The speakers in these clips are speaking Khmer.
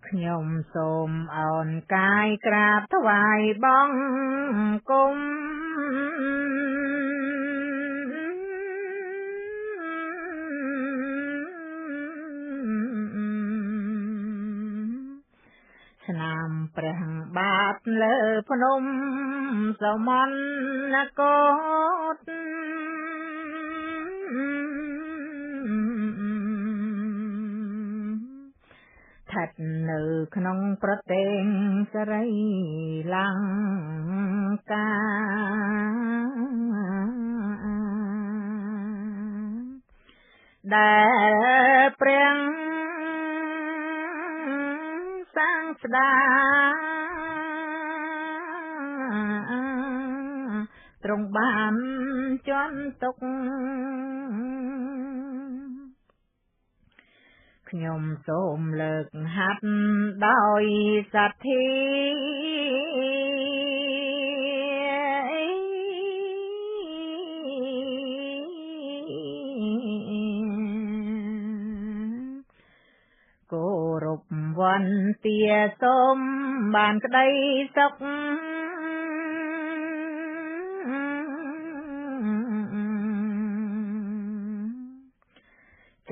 ខ្ញុំសូមអោនកាយក្រាបថ្វាយបង្គំឆ្នាំព្រះបាទលើភ្នំសមនកោតស្ថិតនៅក្នុងប្រទេសសិរីលង្កាដែលព្រះសាងស្តាទ្រង់បានជន់ទុកខ្ញុំសូមលើកហាត់ដោយសទ្ធាគោរពវន្ទាសូមបានក្តីសុខ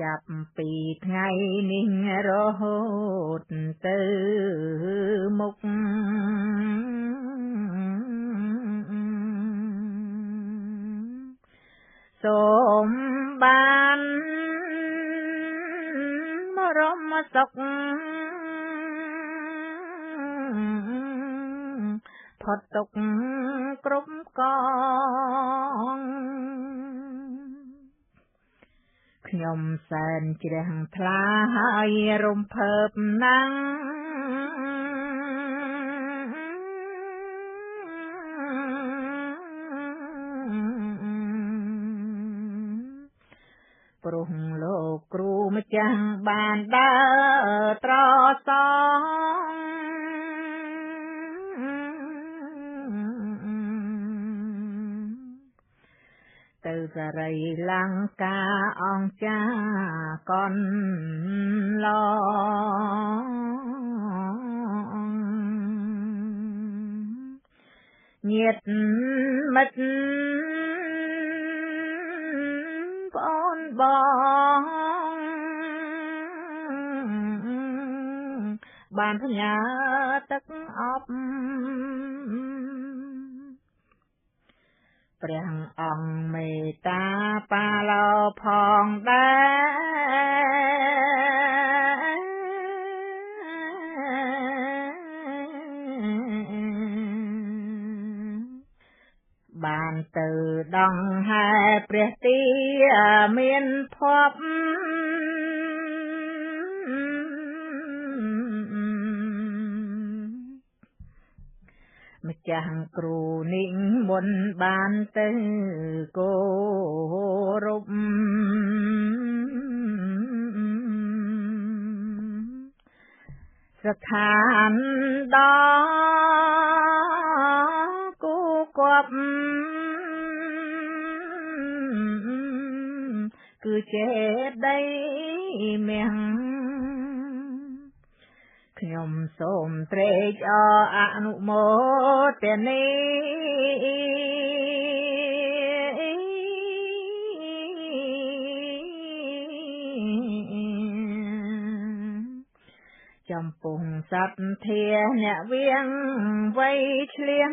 ចាប់ពីថ្ងៃនេះរហូតទៅមុខសូមបានបរមសុខផុតទុក្ខគ្រប់កងខ្ញុំសែនជ្រះថ្លាហើយរំភើបណាស់ព្រោះលោកគ្រូម្ចាស់បានដើរត្រសងទៅសិរីលង្កាអង្គចាកន្លងញាតិមិត្តប្អូនបងបានផ្ញើទឹកអប់ព្រះអង្គមេត្តាបាឡោផងដែរបានទៅដង្ហែព្រះទាមានភពម្ចាស់គ្រូនិមន្តបានទៅគោរពស្ថានដល់គូគប់គឺចេតិយមាំងខ្ញុំសូមត្រេកអរអនុមោទនាចំពោះសទ្ធាអ្នកវៀងវៃឆ្លៀង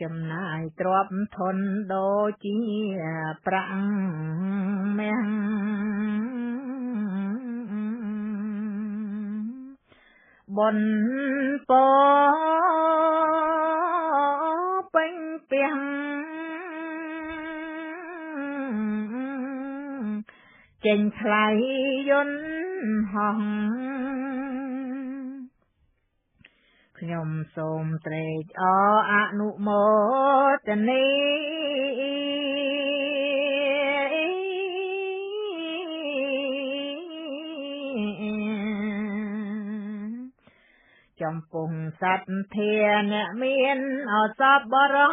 ចំណាយទ្រព្យធនដូចជាប្រាក់មាំងបុណ្យពរពេញពាំងចេញថ្លៃយន្តហោះខ្ញុំសូមត្រេកអរអនុមោទនាចំពោះសទ្ធាអ្នកមានអសប្បុរស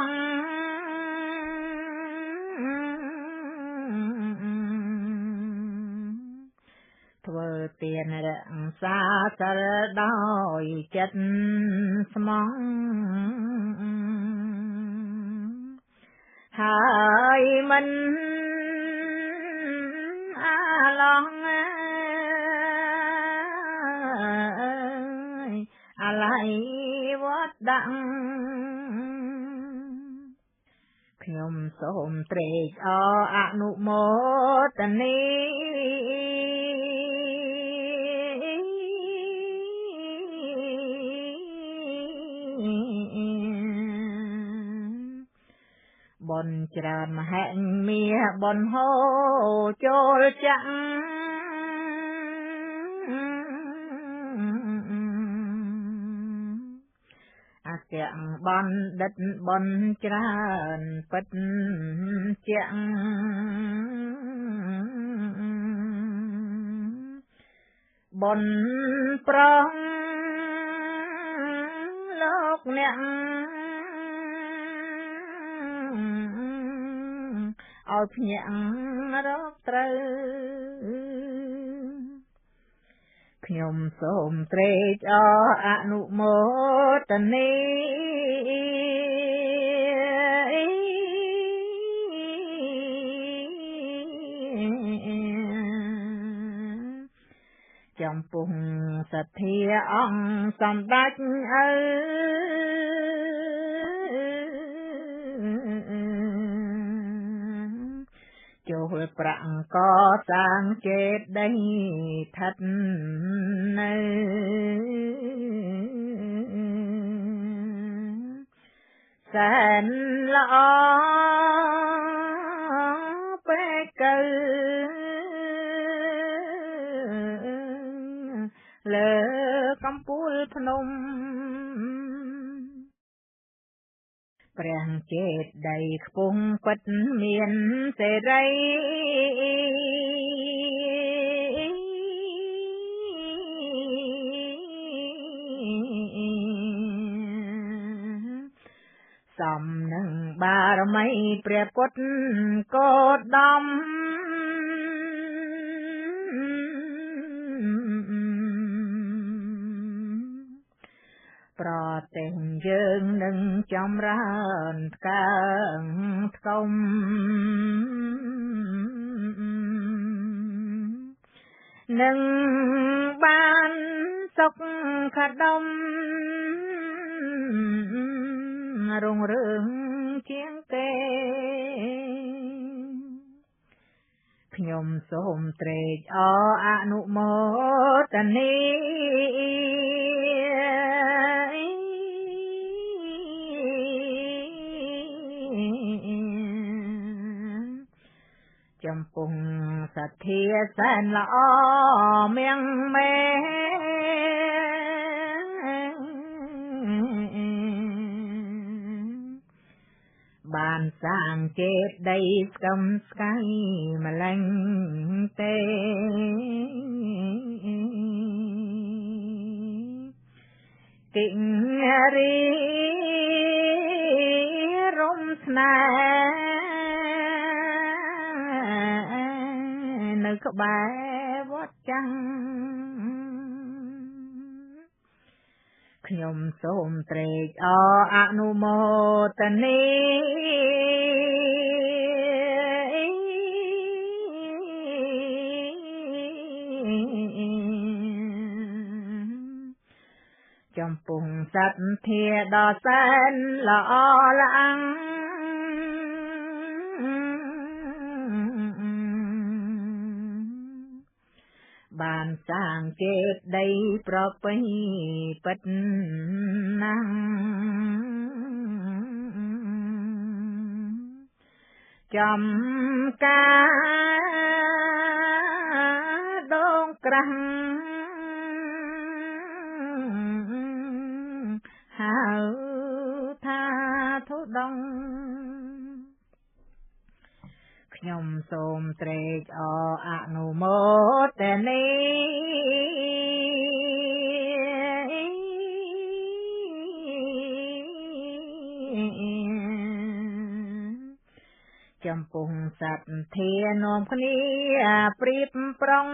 នរក្សាសិលដោយចិត្តស្មោះហើយមិនអាឡងអាឡ័យវត្តដាក់ខ្ញុំសូមត្រេកអរអនុមោទនាបុណ្យច្រើនមហិមាបុណ្យហូរចូលចាក់អគ្គបណ្ឌិតបុណ្យច្រើនពិតជាក់បុណ្យប្រងលោកអ្នកឲ្យភ្ញាក់រកត្រូវខ្ញុំសូមត្រេកអរអនុមោទនាចំពោះសទ្ធាអង្គសម្ដេចឪចូលប្រាក់កសាងចេតិយឋិតនៅសែនល្អពេកៅលើកំពូលភ្នំព្រះចេតិយខ្ពស់ពិតមានសេរីសំនឹងបារមីព្រះពុទ្ធគោតមប្រទេសយើងនឹងចម្រើនថ្កើងថ្កុំនឹងបានសុខដុមរុងរឿងជាងគេខ្ញុំសូមត្រេកអរអនុមោទនាចំពោះសទ្ធាសែនល្អមៀងមេបានសាងចេតិយស្កឹមស្កៃម្លេញទេកិរីរំស្នេហ៍នៅក្បែរវត្តចាំងខ្ញុំសូមត្រេកអរអនុមោទនាចំពោះសទ្ធាដ៏សែនល្អឡាំងបានសាងចេតិយប្រពៃពិតណាស់ចំការដងក្រាស់ហៅថាធុដងខ្ញុំសូមត្រេកអរអនុមោទនាចំពោះសទ្ធានាំគ្នាប្រៀបប្រង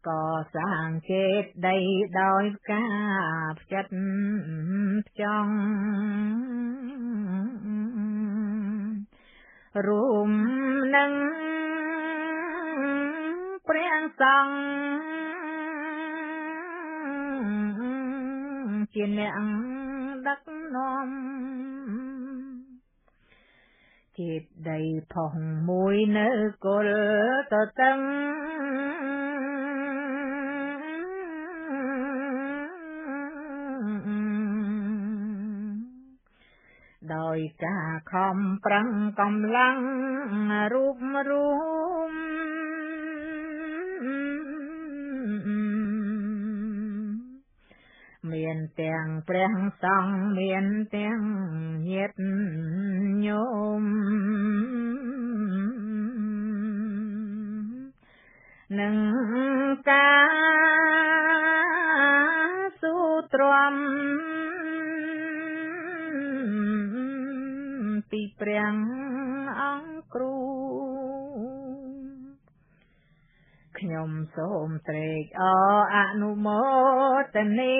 ก่อสร้างเจดีย์โดยกาบจัดจ้องรูมหนึ่งเปรียงสังជាអ្នកដឹកនាំចេតីផុសមួយនៅគល់តតឹងដោយការខំប្រឹងកម្លាំងរូបរួមមានទាំងព្រះសង្ឃមានទាំងញាតិញោមនឹងការស៊ូទ្រាំពីព្រះអង្គគ្រូខ្ញុំសូមត្រេកអរអនុមោទនា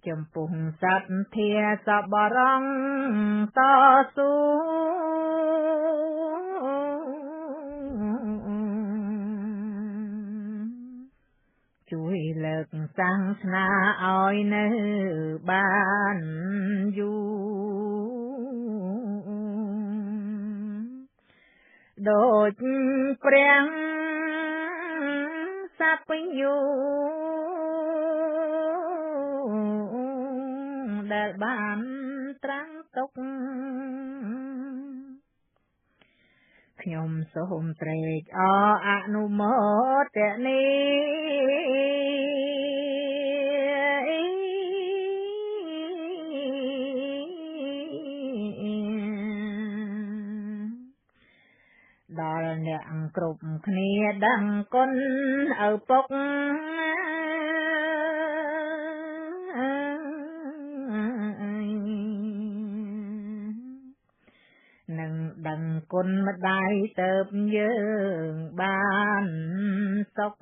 ចំពោះសត្វធាសបរងតស៊ូជួយលើកសាសនាឲ្យនៅបានយូរដូចព្រះសបញ្ញូដែលបានត្រាំងទុកខ្ញុំសូមត្រេកអរអនុមោទនាដល់អ្នកគ្រប់គ្នាដឹងគុណឪពុកនឹងដឹងគុណម្ដាយទៅយើងបានសុខ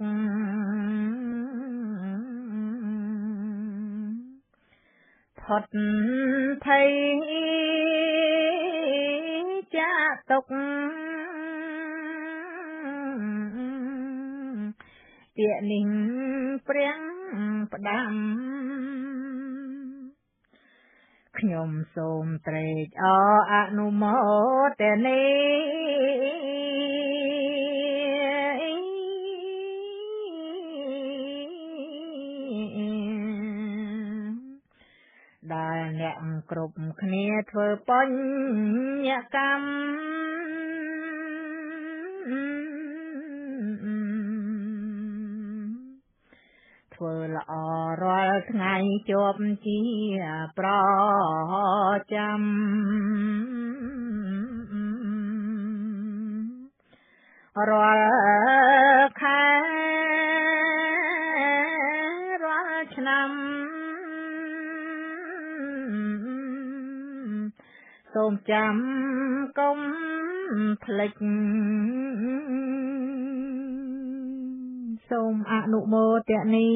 ផុតភ័យចាកទុក្ខពាក្យនេះព្រះផ្ដាំខ្ញុំសូមត្រេកអរអនុមោទនាដែលអ្នកគ្រប់គ្នាធ្វើបញ្ញកម្មធ្វើល្អរាល់ថ្ងៃជាប់ជាប្រចាំរាល់ខែរាល់ឆ្នាំសូមចាំកុំភ្លេចសូមអនុមោទនា